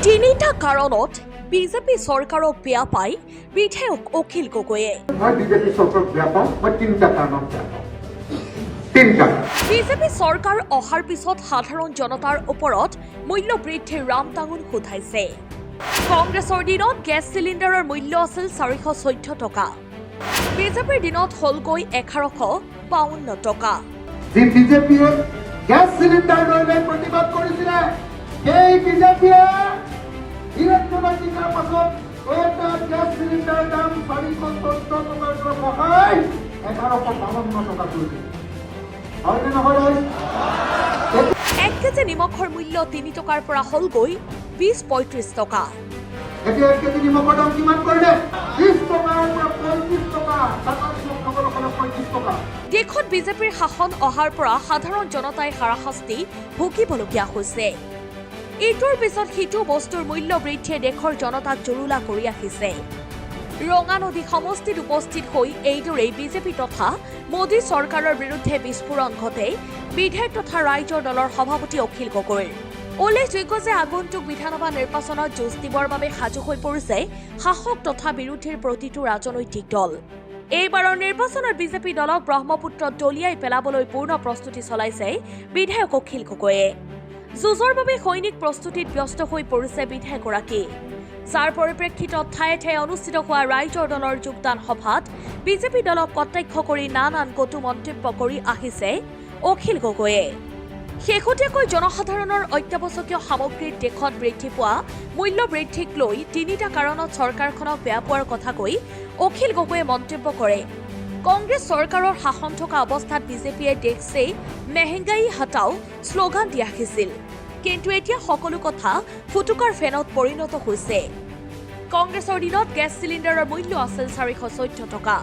তিনিটা কাৰণত বিজেপি চৰকাৰক বেয়া পায় বিধায়ক অখিল গগৈয়ে। বিজেপি চৰকাৰক বেয়া পাওঁ, মই তিনিটা কাৰণত বেয়া পাওঁ। তিনিটা। বিজেপি চৰকাৰ অহাৰ পিছত সাধাৰণ জনতাৰ ওপৰত মূল্য বৃদ্ধিৰ ৰামটাঙোন সোধাইছে। কংগ্ৰেছৰ দিনত গেছ চিলিণ্ডাৰৰ মূল্য আছিল 414 টকা। বিজেপিৰ দিনত হলগৈ 1152 টকা। যি বিজেপিয়ে গেছ চিলিণ্ডাৰ লৈ প্ৰতিবাদ কৰিছিলে, সেই বিজেপিয়ে ইলেকশ্যনৰ দিনাৰ পাছত এটা গেছ চিলিণ্ডাৰৰ দাম 414 টকাৰ পৰা বঢ়াই 1152 টকা কৰিছে। হয়নে নহয়? 1 কেজি নিমখৰ মূল্য 3 টকাৰ পৰা হলগৈ 20-35 টকা। এতিয়া 1 কেজি নিমখৰ দাম কিমান কৰিলে? 20 টকাৰ পৰা 35 টকা। সকলো 35 টকা। দেশত বিজেপিৰ শাসন অহাৰ পৰা সাধাৰণ জনতাই হাৰাশাস্তি ভুগিবলগীয়া হৈছে। ইটোৰ পিছত সিটো বস্তুৰ মূল্য বৃদ্ধিয়ে দেশৰ জনতাক জুৰুলা কৰি আহিছে। ৰঙা নদী সমষ্টিত উপস্থিত হৈ এইদৰেই বিজেপি তথা মোদী চৰকাৰৰ বিৰুদ্ধে বিস্ফোৰণ ঘটে বিধায়ক তথা ৰাইজৰ দলৰ সভাপতি অখিল গগৈৰ। উল্লেখযোগ্য যে আগন্তুক বিধানসভা নিৰ্বাচনত যুঁজ দিবৰ বাবে সাজু হৈ পৰিছে শাসক তথা বিৰোধীৰ প্ৰতিটো ৰাজনৈতিক দল। এইবাৰৰ নিৰ্বাচনত বিজেপি দলক ব্ৰহ্মপুত্ৰত দলিয়াই পেলাবলৈ পূৰ্ণ প্ৰস্তুতি চলাইছে বিধায়ক অখিল গগৈয়ে। যুঁজৰ বাবে সৈনিক প্ৰস্তুতিত ব্যস্ত হৈ পৰিছে বিধায়কগৰাকী। যাৰ পৰিপ্ৰেক্ষিতত ঠায়ে ঠায়ে অনুষ্ঠিত হোৱা ৰাইজৰ দলৰ যোগদান সভাত বিজেপি দলক কটাক্ষ কৰি নানান কটু মন্তব্য কৰি আহিছে অখিল গগৈয়ে। শেহতীয়াকৈ জনসাধাৰণৰ অত্যাৱশ্যকীয় সামগ্ৰীৰ দেশত বৃদ্ধি পোৱা মূল্য বৃদ্ধিক লৈ তিনিটা কাৰণত চৰকাৰখনক বেয়া পোৱাৰ কথা কৈ অখিল গগৈয়ে মন্তব্য কৰে। কংগ্ৰেছ চৰকাৰৰ শাসন থকা অৱস্থাত বিজেপিয়ে দেশ সে মেহেংগাই হটাও শ্লোগান দি আহিছিল। কিন্তু এতিয়া সকলো কথা ফুটুকাৰ ফেনত পৰিণত হৈছে। কংগ্ৰেছৰ দিনত গেছ চিলিণ্ডাৰৰ মূল্য আছিল 414 টকা,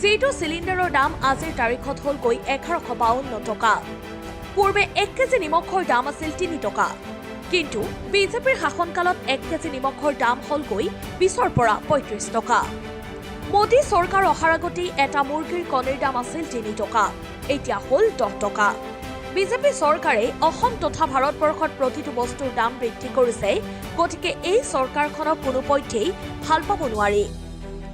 যিটো চিলিণ্ডাৰৰ দাম আজিৰ তাৰিখত হলগৈ 1152 টকা। পূৰ্বে 1 কেজি নিমখৰ দাম আছিল 3 টকা। কিন্তু বিজেপিৰ শাসনকালত 1 কেজি নিমখৰ দাম হলগৈ 20ৰ পৰা 35 টকা। মোদী চৰকাৰ অহাৰ আগতেই এটা মুৰ্গীৰ কণীৰ দাম আছিল 3 টকা, এতিয়া হল 10 টকা। বিজেপি চৰকাৰে অসম তথা ভাৰতবৰ্ষত প্ৰতিটো বস্তুৰ দাম বৃদ্ধি কৰিছে। গতিকে এই চৰকাৰখনক কোনোপধ্যেই ভাল পাব নোৱাৰি।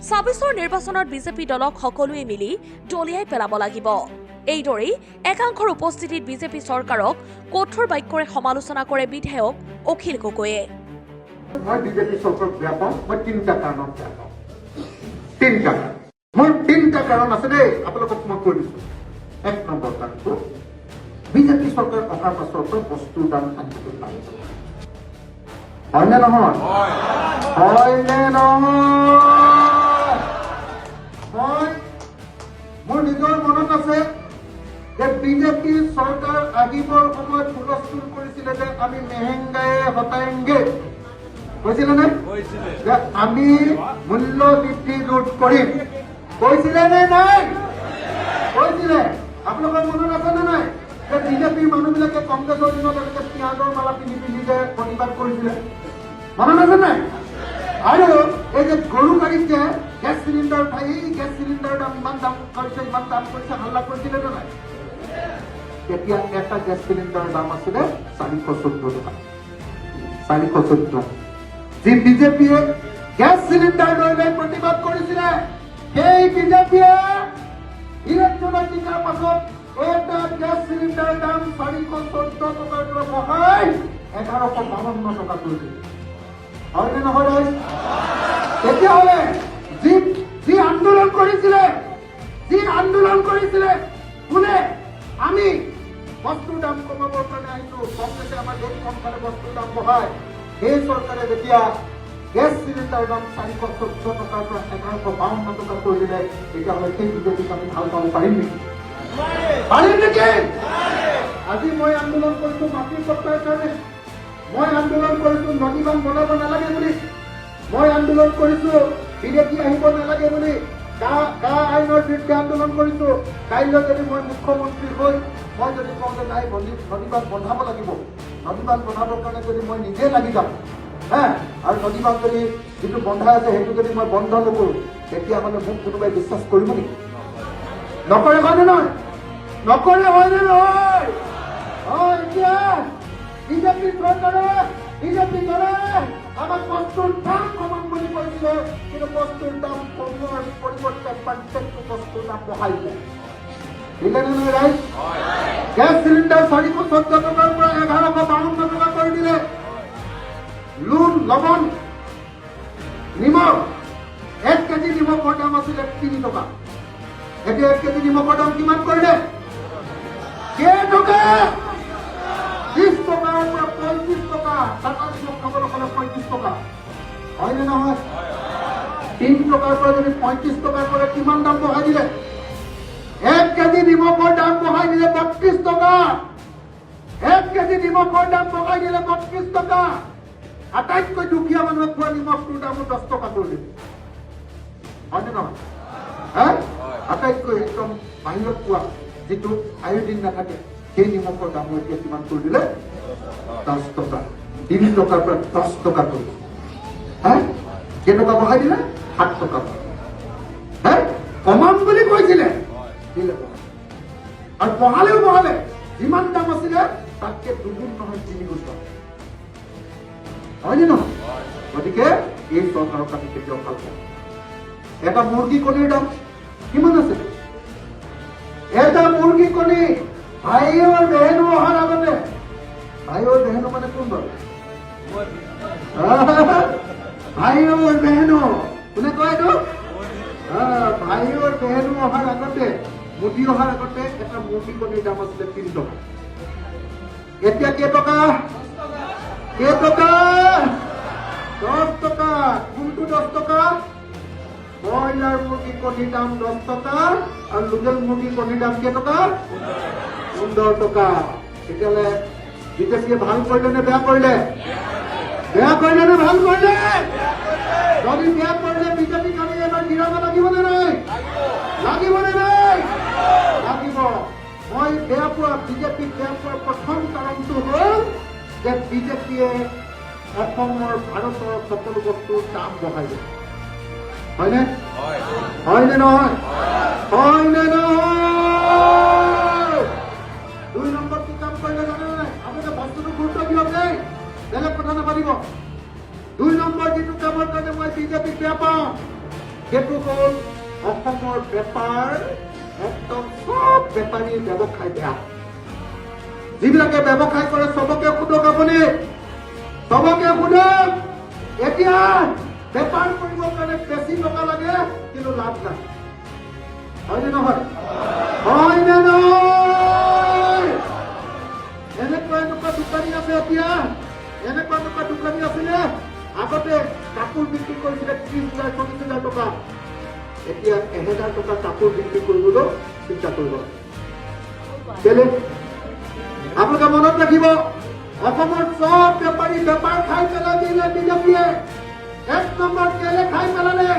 26ৰ নিৰ্বাচনত বিজেপি দলক সকলোৱে মিলি দলিয়াই পেলাব লাগিব। এইদৰেই একাংশৰ উপস্থিতিত বিজেপি চৰকাৰক কঠোৰ বাক্যৰে সমালোচনা কৰে বিধায়ক অখিল গগৈয়ে। মই বিজেপি চৰকাৰক বেয়া পাওঁ, মই তিনিটা কাৰণত বেয়া পাওঁ। তিনিটা। মোৰ তিনিটা কাৰণ আছে দেই, আপোনালোকক মই কৈ দিছো। 1 নম্বৰ কাৰণটো, বিজেপি চৰকাৰ অহাৰ পাছৰ পৰা বস্তুৰ দাম আনিবলৈ পাৰিছে। হয়নে নহয়? হয়নে নহয়? মোৰ নিজৰ মনত আছে যে বিজেপি চৰকাৰ আহিবৰ সময়ত হুলস্থুল কৰিছিলে যে আমি মেহেংগায়ে হটায়েংগে, কৈছিলে নে? যে আমি মূল্য বৃদ্ধি ৰোধ কৰিম, কৈছিলে নে নাই? কৈছিলে। আপোনালোকৰ মনত আছে নে নাই যে বিজেপিৰ মানুহবিলাকে কংগ্ৰেছৰ দিনত এনেকে পিঁয়াজৰ মালা পিন্ধি পিন্ধি যে প্ৰতিবাদ কৰিছিলে? মনত আছে নাই? আৰু এই যে গৰু গাড়ীত যে গেছ চিলিণ্ডাৰ উঠাই এই গেছ চিলিণ্ডাৰৰ দাম ইমান দাম কৰিছে হাল্লা কৰিছিলে নে নাই? তেতিয়া এটা গেছ চিলিণ্ডাৰৰ দাম আছিলে 414 টকা। 414। যি বিজেপিয়ে গেছ চিলিণ্ডাৰ লৈ প্ৰতিবাদ কৰিছিলে, সেই বিজেপিয়ে ইলেকশ্যনৰ দিনাৰ পাছত এটা গেছ চিলিণ্ডাৰৰ দাম 414 টকাৰ পৰা বঢ়াই 1152 টকা কৰিছে। হয়নে নহয়? তেতিয়াহ'লে যি আন্দোলন কৰিছিলে কোনে? আমি বস্তুৰ দাম কমাবৰ কাৰণে আহিছো, কংগ্ৰেছে আমাৰ দেশখন কাৰণে বস্তুৰ দাম বঢ়ায়। সেই চৰকাৰে যেতিয়া গেছ চিলিণ্ডাৰৰ দাম 414 টকাৰ পৰা 1152 টকা কৰি দিলে, তেতিয়াহ'লে সেই বিজেপিক আমি ভাল পাব পাৰিম নেকি? পাৰিম নেকি? আজি মই আন্দোলন কৰিছো মাটিৰ পট্টাৰ কাৰণে, মই আন্দোলন কৰিছো নদী বান্ধ বনাব নালাগে বুলি, মই আন্দোলন কৰিছো বিদেশী আহিব নালাগে বুলি, গা আইনৰ বিৰুদ্ধে আন্দোলন কৰিছো। কাইলৈ যদি মই মুখ্যমন্ত্ৰী হৈ মই যদি কওঁ যে নাই নদী বান্ধ বনাব লাগিব, নদী বান্ধ বনাবৰ কাৰণে যদি মই নিজে লাগি যাম, আৰু নদী বান্ধ যদি যিটো বন্ধাই আছে সেইটো যদি মই বন্ধ নকৰো, তেতিয়াহ'লে মোক কোনোবাই বিশ্বাস কৰিব নেকি? নকৰে। হয়নে নহয়? নকৰে। হয়নে নহয়? এতিয়া বিজেপি চৰকাৰে বিজেপি দলে আমাক বস্তুৰ দাম কমাম বুলি কৈছিলে, কিন্তু বস্তুৰ দাম কমোৱাৰ পৰিৱৰ্তে প্ৰত্যেকটো বস্তুৰ দাম বঢ়াই দিলে। দিলে নে নহয় ৰাইজ? গেছ চিলিণ্ডাৰ 414 টকাৰ পৰা 1152 টকা কৰি দিলে। লুণ, লৱণ, নিমখ 1 কেজি নিমখৰ দাম আছিলে 3 টকা, এতিয়া 1 কেজি নিমখৰ দাম কিমান কৰিলে? কেইটকা? 20 টকাৰ পৰা 35 টকা। টাটা নিমখ খাবলৈ হ'লে 35 টকা, হয়নে নহয়? 3 টকাৰ পৰা যদি 35 টকা কৰে কিমান দাম বঢ়াই দিলে? 1 কেজি নিমখৰ দাম বঢ়াই দিলে 32 টকা। 1 কেজি নিমখৰ দাম বঢ়াই দিলে 32 টকা। আটাইতকৈ দুখীয়া মানুহে খোৱা নিমখটোৰ দামো 10 টকা কৰি দিলে, হয়নে নহয়? আটাইতকৈ একদম বাহিৰত পোৱা যিটো আয়োডিন নাথাকে সেই নিমখৰ দামো এতিয়া কিমান কৰি দিলে? 10 টকা। 3 টকাৰ পৰা 10 টকা কৰি কেইটকা বঢ়াই দিলে? 7 টকা। কমাম বুলি কৈছিলে, দিলে আৰু বঢ়ালে যিমান দাম আছিলে তাতকে 2 গুণ নহয় 3 গুণ দাম, হয়নে নহয়? গতিকে এই চৰকাৰক আমি কেতিয়াও ভাল পাওঁ। এটা মুৰ্গী কণীৰ দাম কিমান আছে? এটা মুৰ্গী কণী ভাই और बहनों অহাৰ আগতে, ভাই और बहनों মানে কোন বাৰু? ভাই और बहनों কোনে কয় এইটো? ভাই और बहनों অহাৰ আগতে, মুৰ্গী অহাৰ আগতে এটা মুৰ্গী কণীৰ দাম আছিলে 3 টকা। এতিয়া কেইটকা? 10 টকা। কোনটো 10 টকা? ব্ৰইলাৰ মুৰ্গী কণীৰ দাম 10 টকা আৰু লোকেল মুৰ্গী কণীৰ দাম কেইটকা? 15 টকা। তেতিয়াহ'লে বিজেপিয়ে ভাল কৰিলে নে বেয়া কৰিলে? বেয়া কৰিলে নে ভাল কৰিলে? যদি বেয়া কৰিলে বিজেপিক আমি এবাৰ গিৰাব লাগিব নে নাই? লাগিব নে নাই? লাগিব। মই বেয়া পোৱা, বিজেপিক বেয়া পোৱাৰ প্ৰথম কাৰণটো হ'ল যে বিজেপিয়ে অসমৰ, ভাৰতৰ সকলো বস্তুৰ দাম বঢ়াই দিয়ে। হয়নে? হয়নে নহয়? হয়নে নহয়? 2 নম্বৰ কি কাম কৰিলে জানে নাই? আপোনালোকে বস্তুটো গুৰুত্ব দিয়ক দেই, বেলেগ কথা নাপাতিব। 2 নম্বৰ যিটো কামৰ কাৰণে মই বিজেপিক বেয়া পাওঁ সেইটো হ'ল অসমৰ বেপাৰ, একদম চব বেপাৰীৰ ব্যৱসায় বেয়া। যিবিলাকে ব্যৱসায় কৰে চবকে সোধক, আপুনি চবকে সোধক। এতিয়া বেপাৰ কৰিবৰ কাৰণে বেছি টকা লাগে কিন্তু লাভ নাই, হয়নে নহয়? হয়নে নহয়? এনেকুৱা দোকানী আছে এতিয়া, এনেকুৱা দোকানী আছিলে আগতে কাপোৰ বিক্ৰী কৰিছিলে 30,000 40,000 টকা, এতিয়া 1000 টকা কাপোৰ বিক্ৰী কৰিবলৈ চিন্তা কৰিব। কেলে? আপোনালোকে মনত ৰাখিব, অসমৰ চব বেপাৰী বেপাৰ খাই পেলাই দিলে বিজেপিয়ে। 1 নম্বৰ কেলে খাই পেলালে?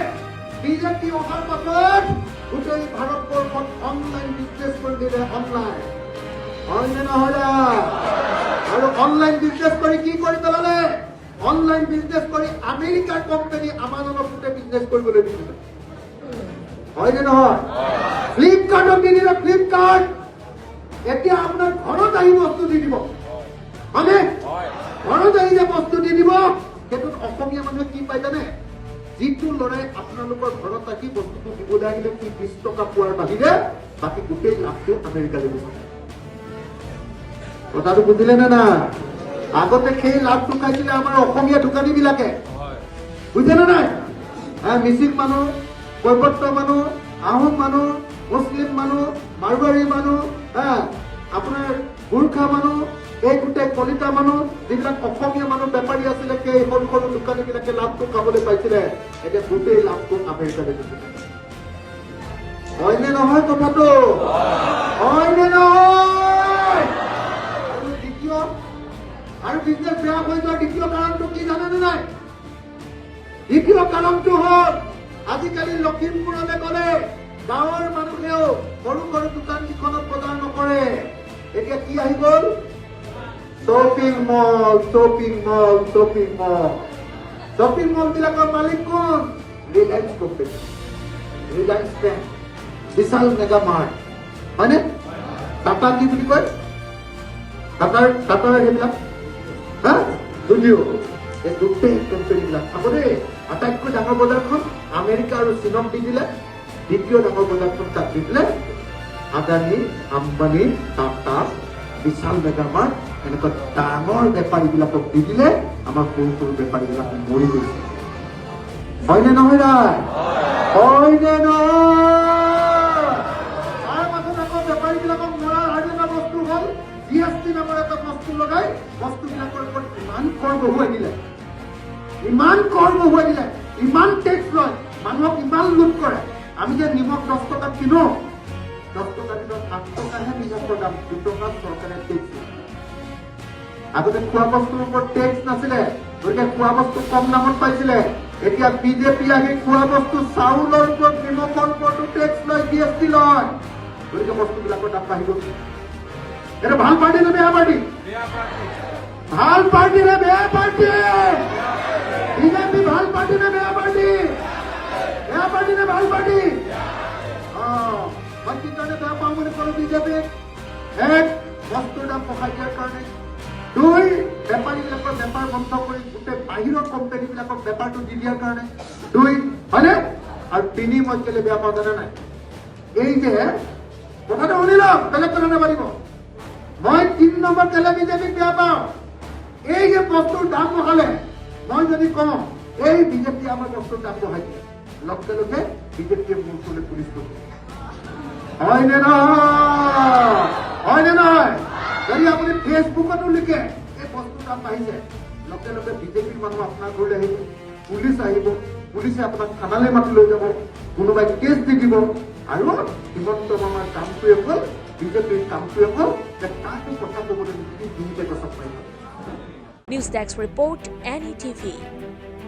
বিজেপি অহাৰ পাছত গোটেই ভাৰতবৰ্ষত অনলাইন বিজনেছ কৰি দিলে, অনলাইন, হয়নে নহয়? আৰু অনলাইন বিজনেছ কৰি কি কৰি পেলালে? অনলাইন বিজনেছ কৰি আমেৰিকাৰ কোম্পানী আমাজনক গোটেই বিজনেছ কৰিবলৈ দিছিলে, হয়নে নহয়? ফ্লিপকাৰ্টক দি দিলে, ফ্লিপকাৰ্ট এতিয়া আপোনাৰ ঘৰত আহি বস্তু দি দিব, হয়নে? ঘৰত আহি যে বস্তু দি দিব, সেইটোত অসমীয়া মানুহে কি পাই জানে? যিটো ল'ৰাই আপোনালোকৰ ঘৰত আহি বস্তুটো দিবলৈ আহিলে কি 20 টকা পোৱাৰ বাহিৰে বাকী গোটেই লাভটো আমেৰিকালৈ দিব। কথাটো বুজিলে নে না? আগতে সেই লাভটো খাইছিলে আমাৰ অসমীয়া দোকানী বিলাকে, বুজিছে নে নাই? মিচিং মানুহ, কৈবৰ্ত মানুহ, আহোম মানুহ, মুছলিম মানুহ, মাৰৱাৰী মানুহ, আপোনাৰ গোৰ্খা মানুহ, এই গোটেই কলিতা মানুহ, যিবিলাক অসমীয়া মানুহ বেপাৰী আছিলে, সেই সৰু সৰু দোকানী বিলাকে লাভটো খাবলৈ পাইছিলে। এতিয়া গোটেই লাভটো আমেৰিকালৈ দিছিলে, হয়নে নহয় কথাটো? হয়নে নহয়? আৰু বিজনেছ বেয়া হৈ যোৱাৰ দ্বিতীয় কাৰণটো কি জানেনে নাই? দ্বিতীয় কাৰণটো হ'ল আজিকালি লখিমপুৰলৈ গ'লে গাঁৱৰ মানুহেও সৰু সৰু দোকান কেইখনত বজাৰ নকৰে। এতিয়া কি আহি গ'ল? Shopping mall, shopping mall, shopping mall. Shopping mall বিলাকৰ মালিক কোন? ৰিলায়েন্স কোম্পানী, ৰিলায়েন্স ব্ৰেণ্ড, বিশাল মেগা মাৰ্ট, হয়নে? টাটা কি বুলি কয়? টাটাৰ সেইবিলাক যদিও এই গোটেই কোম্পানীবিলাক চাব দেই, আটাইতকৈ ডাঙৰ বজাৰখন আমেৰিকা আৰু চীনক দি দিলে, দ্বিতীয় ডাঙৰ বজাৰখন তাত দি দিলে আদানী, আম্বানী, টাটা, বিশাল মেগামাৰ্ট, এনেকুৱা ডাঙৰ বেপাৰীবিলাকক দি দিলে আমাৰ সৰু সৰু বেপাৰীবিলাক মৰি গৈছে। হয়নে নহয় ৰায়? হয়নে নহয়? তাৰ মাজত আকৌ বেপাৰীবিলাকক মৰাৰ আৰু এটা বস্তু হ'ল GST নামৰ এটা বস্তু লগাই বস্তুবিলাকৰ ওপৰত ইমান কৰ বহুৱাই দিলে, ইমান কৰ বহুৱাই দিলে, ইমান টেক্স লয়, মানুহক ইমান লুট কৰে। আমি যে নিমখ 10 টকাত কিনো, 10 টকা দিনত 8 টকাহে নিমখৰ দাম, 2 টকা চৰকাৰে টেক্স লয়। আগতে খোৱা বস্তুৰ ওপৰত টেক্স নাছিলে, গতিকে খোৱা বস্তু কম দামত পাইছিলে। এতিয়া বিজেপি আহি খোৱা বস্তু চাউলৰ ওপৰত, নিমখৰ ওপৰতো টেক্স লয়, GST লয়, গতিকে বস্তুবিলাকৰ দাম বাঢ়ি গৈছে। এটা ভাল পাৰ্টি নে বেয়া পাৰ্টি? ভাল পাৰ্টি নে বেয়া পাৰ্টি? বিজেপি ভাল পাৰ্টি নে বেয়া পাৰ্টি? বেয়া পাৰ্টি নে ভাল পাৰ্টি? মই কি কাৰণে বেয়া পাওঁ বুলি ক'লো বিজেপিক? এক, বস্তুৰ দাম বঢ়াই দিয়াৰ কাৰণে। 2, বেপাৰীবিলাকৰ বেপাৰ বন্ধ কৰি গোটেই বাহিৰৰ কোম্পানীবিলাকক বেপাৰটো দি দিয়াৰ কাৰণে। 2, হয়নে? আৰু 3 মই কেলে বেয়া পাওঁ জানে নাই? এই যে কথাটো শুনি লওক, বেলেগ কথা নাপাতিব। মই 3 নম্বৰ কেলে বিজেপিক বেয়া পাওঁ, এই যে বস্তুৰ দাম বঢ়ালে, মই যদি কওঁ এই বিজেপিয়ে আমাৰ বস্তুৰ দাম বঢ়াই দিয়ে, লগে লগে বিজেপিয়ে মোৰ ওচৰলৈ পুলিচ কৰিব। হয়নে নহয়? হয়নে নহয়? যদি আপুনি ফেচবুকতো লিখে এই বস্তুৰ দাম বাঢ়িছে, লগে লগে বিজেপিৰ মানুহ আপোনাৰ ঘৰলৈ আহিব, পুলিচ আহিব, পুলিচে আপোনাক থানালৈ মাতি লৈ যাব, কোনোবাই কেছ দি দিব। আৰু হিমন্ত মামাৰ কামটোৱে হ'ল, বিজেপিৰ কামটোৱে হ'ল যে তাকো কথা ক'বলৈ নিদি দুইটা গছত পাই। News desk report, NETV।